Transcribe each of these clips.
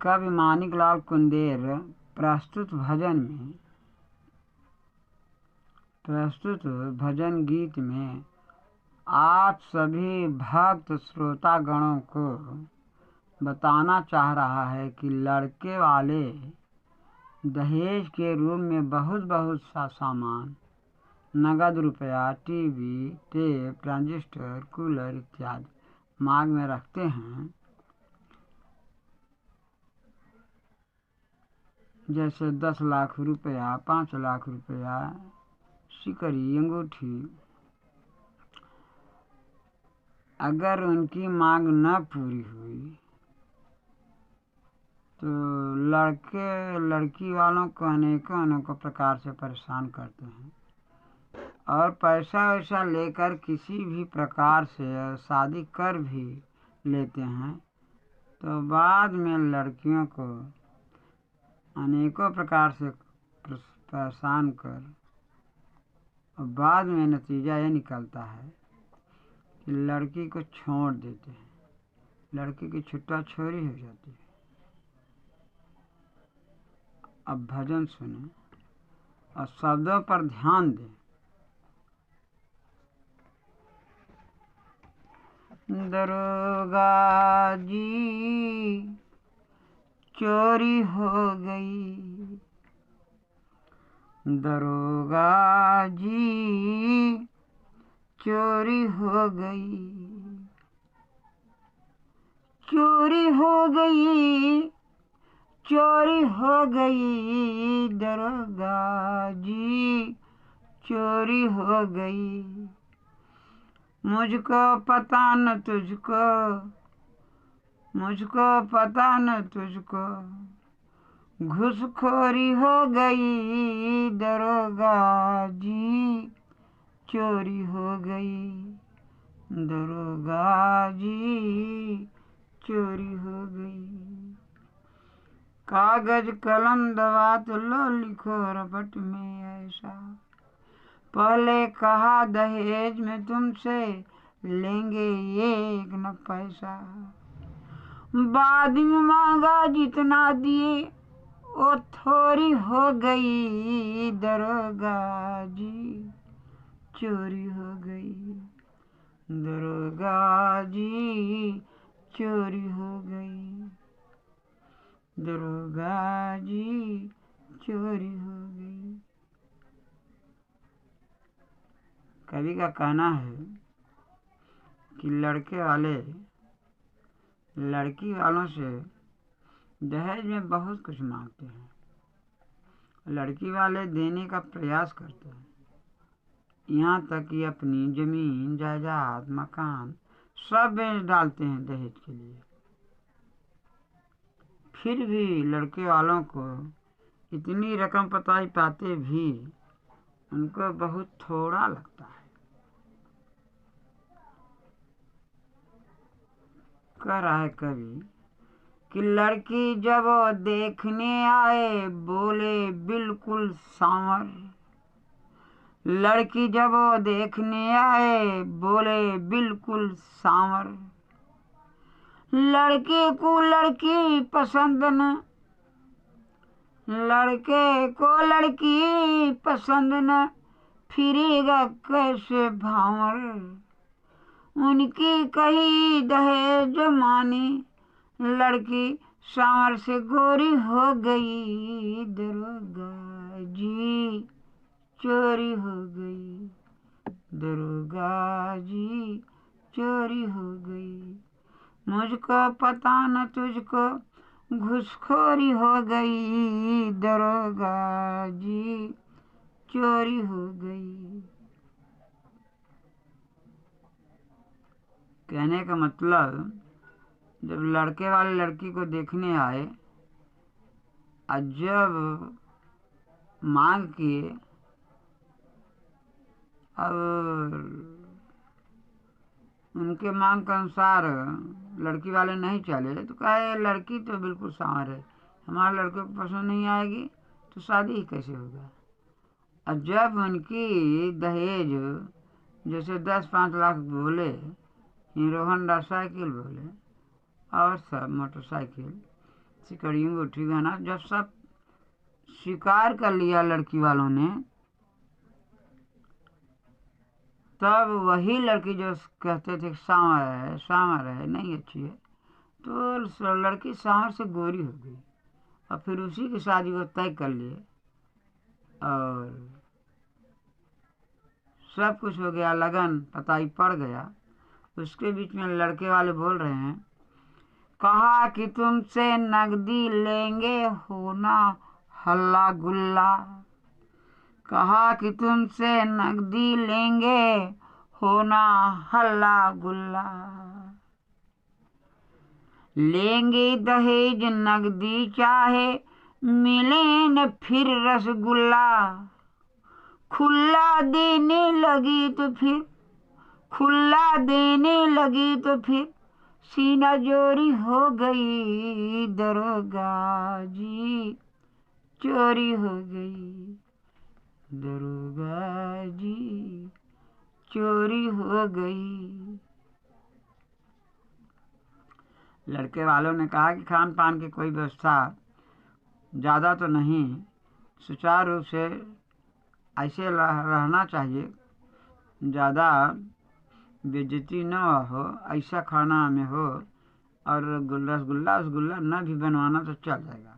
कवि माणिकलाल कुंदेर प्रस्तुत भजन गीत में आप सभी भक्त श्रोतागणों को बताना चाह रहा है कि लड़के वाले दहेज के रूप में बहुत सा सामान, नगद रुपया, टीवी, टेप, ट्रांजिस्टर, कूलर इत्यादि मांग में रखते हैं। जैसे 10 लाख रुपया, 5 लाख रुपया, सिकड़ी, अंगूठी। अगर उनकी मांग न पूरी हुई तो लड़के लड़की वालों को अनेकों प्रकार से परेशान करते हैं और पैसा वैसा लेकर किसी भी प्रकार से शादी कर भी लेते हैं तो बाद में लड़कियों को अनेकों प्रकार से परेशान कर और बाद में नतीजा ये निकलता है कि लड़की को छोड़ देते हैं, लड़की की छुट्टा छोरी हो जाती है। अब भजन सुने और शब्दों पर ध्यान दें। दरोगा जी चोरी हो गई, दरोगा जी चोरी हो गई, चोरी हो गई, चोरी हो गई, दरोगा जी चोरी हो गई। मुझको पता न तुझको, मुझको पता न तुझको, घूसखोरी हो गई, दरोगा जी चोरी हो गई, दरोगा जी चोरी हो गई। कागज कलम दवात लो लिखो रपट में ऐसा, पहले कहा दहेज में तुमसे लेंगे एक न पैसा, बाद में मांगा जितना दिए वो थोड़ी हो गई, दरोगा जी चोरी हो गई, दरोगा जी चोरी हो गई, दरोगा जी चोरी हो गई। कवि का कहना है कि लड़के वाले लड़की वालों से दहेज में बहुत कुछ मांगते हैं, लड़की वाले देने का प्रयास करते हैं, यहाँ तक कि अपनी जमीन जायदाद मकान सब बेच डालते हैं दहेज के लिए। फिर भी लड़के वालों को इतनी रकम पाते भी उनको बहुत थोड़ा लगता है। कह रहा है कवि कि लड़की जब देखने आए बोले बिल्कुल सांवर, लड़की जब देखने आए बोले बिल्कुल सांवर, लड़के को लड़की पसंद न, लड़के को लड़की पसंद न, फिरेगा कैसे भांवर, उनकी कही दहेज मानी, लड़की सांवर से गोरी हो गई, दरोगा जी चोरी हो गई, दरोगा जी चोरी हो गई। मुझको पता न तुझको घूसखोरी हो गई, दरोगा जी चोरी हो गई। कहने का मतलब जब लड़के वाले लड़की को देखने आए और जब मांग किए और उनके मांग के अनुसार लड़की वाले नहीं चले तो कहा लड़की तो बिल्कुल सांवर है, हमारे लड़के को पसंद नहीं आएगी तो शादी ही कैसे होगा। और जब उनकी दहेज जैसे 10-5 लाख बोले, हीरो होंडा साइकिल बोले और सब मोटरसाइकिल, सिकड़ी अंगूठी गहना जब सब स्वीकार कर लिया लड़की वालों ने, तब वही लड़की जो कहते थे सांवर है नहीं अच्छी है, तो लड़की सांवर से गोरी हो गई और फिर उसी की शादी को तय कर लिए और सब कुछ हो गया, लगन पताई पड़ गया। उसके बीच में लड़के वाले बोल रहे हैं, कहा कि तुमसे नगदी लेंगे होना हल्ला गुल्ला, कहा कि तुमसे नगदी लेंगे होना हल्ला गुल्ला, लेंगे दहेज नगदी चाहे मिले न फिर रसगुल्ला, खुल्ला देने लगी तो फिर सीना जोरी हो गई दरोगा जी, चोरी हो गई दरोगा जी, चोरी हो गई। लड़के वालों ने कहा कि खान पान की कोई व्यवस्था ज़्यादा तो नहीं, सुचारू रूप से ऐसे रहना चाहिए, ज़्यादा बेइज्जती न हो, ऐसा खाना में हो, और रसगुल्ला न भी बनवाना तो चल जाएगा,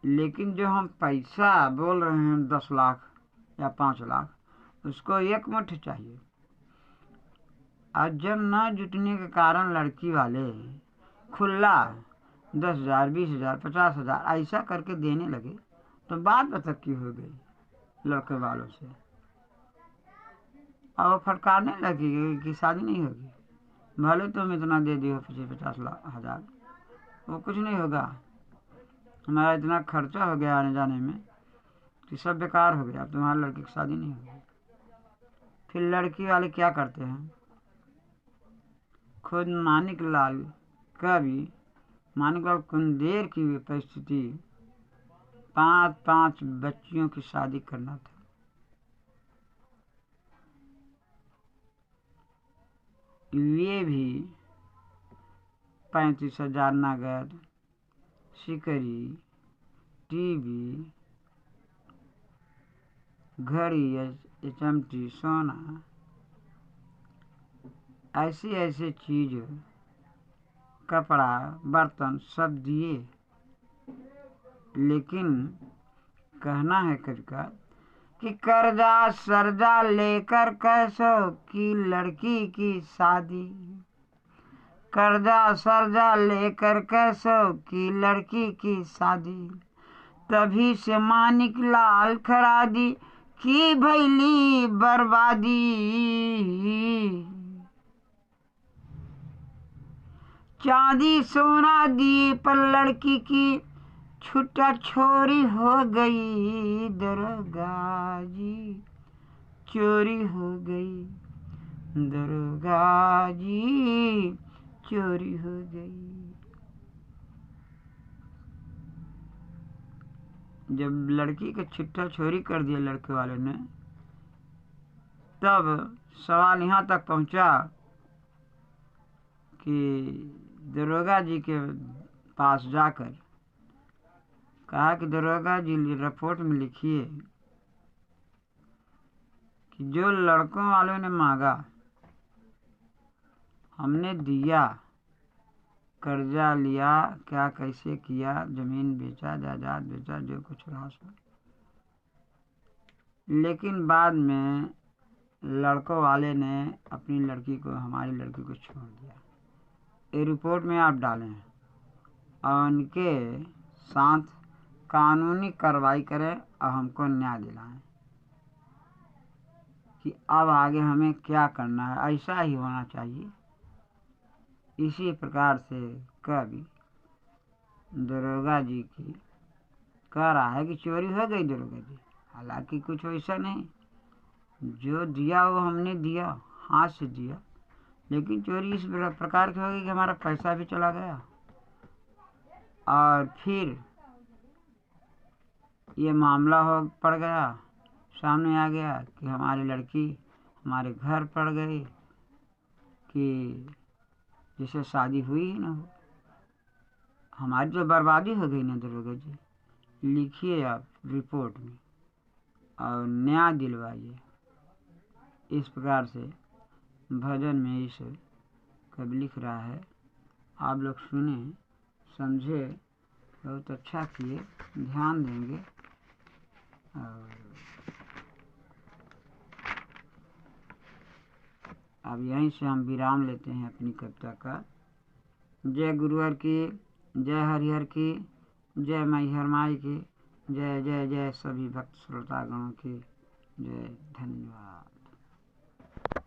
लेकिन जो हम पैसा बोल रहे हैं 10 लाख या 5 लाख, उसको एक मुट्ठी चाहिए। और जब न जुटने के कारण लड़की वाले खुला 10,000, 20,000, 50,000 ऐसा करके देने लगे, तो बात बतक्की हो गई लड़के वालों से, और वो फटकारने लगी कि शादी नहीं होगी, भले तुम इतना दे दियो 50,000, वो कुछ नहीं होगा, हमारा इतना खर्चा हो गया आने जाने में कि सब बेकार हो गया, अब तुम्हारी लड़की की शादी नहीं होगी। फिर लड़की वाले क्या करते हैं, खुद मानिकलाल कुंदेर की परिस्थिति, 5 बच्चियों की शादी करना था। वे भी 35,000 नगद, सिकड़ी, टीवी, घड़ी, चमची, सोना, ऐसे चीज, कपड़ा, बर्तन सब दिए, लेकिन कहना है कविका कि कर्जा सर्जा लेकर कैसो की लड़की की शादी, कर्जा सर्जा लेकर कैसो की लड़की की शादी, तभी से मानिक लाल खरादी की भैली बर्बादी, चांदी सोना दी पर लड़की की छुट्टा छोरी हो गई दरोगा जी, चोरी हो गई दरोगा जी, चोरी हो गई। जब लड़की का छुट्टा छोरी कर दिया लड़के वाले ने, तब सवाल यहाँ तक पहुँचा कि दरोगा जी के पास जाकर कहा कि दरोगा जी रिपोर्ट में लिखिए कि जो लड़कों वालों ने मांगा हमने दिया, कर्जा लिया, क्या कैसे किया, जमीन बेचा, जायदाद बेचा, जो कुछ रहा सो, लेकिन बाद में लड़कों वाले ने अपनी लड़की को, हमारी लड़की को छोड़ दिया। ये रिपोर्ट में आप डालें और उनके साथ कानूनी कार्रवाई करें और हमको न्याय दिलाएं कि अब आगे हमें क्या करना है, ऐसा ही होना चाहिए। इसी प्रकार से कवि दरोगा जी की कह रहा है कि चोरी हो गई दरोगा जी, हालांकि कुछ वैसा नहीं, जो दिया वो हमने दिया, हाथ से दिया, लेकिन चोरी इस प्रकार की हो गई कि हमारा पैसा भी चला गया, और फिर ये मामला पड़ गया, सामने आ गया कि हमारी लड़की हमारे घर पड़ गई कि जिसे शादी हुई ही ना हो। हमारी तो बर्बादी हो गई ना दरोगा जी। लिखिए आप रिपोर्ट में और न्याय दिलवाइए। इस प्रकार से भजन में ईश्वर कवि लिख रहा है। आप लोग सुने, समझे, बहुत अच्छा किए, ध्यान देंगे। और अब यहीं से हम विराम लेते हैं अपनी कविता का। जय गुरुवर की, जय हरिहर की, जय मैहर माई की, जय जय जय सभी भक्त श्रोतागणों की जय। धन्यवाद।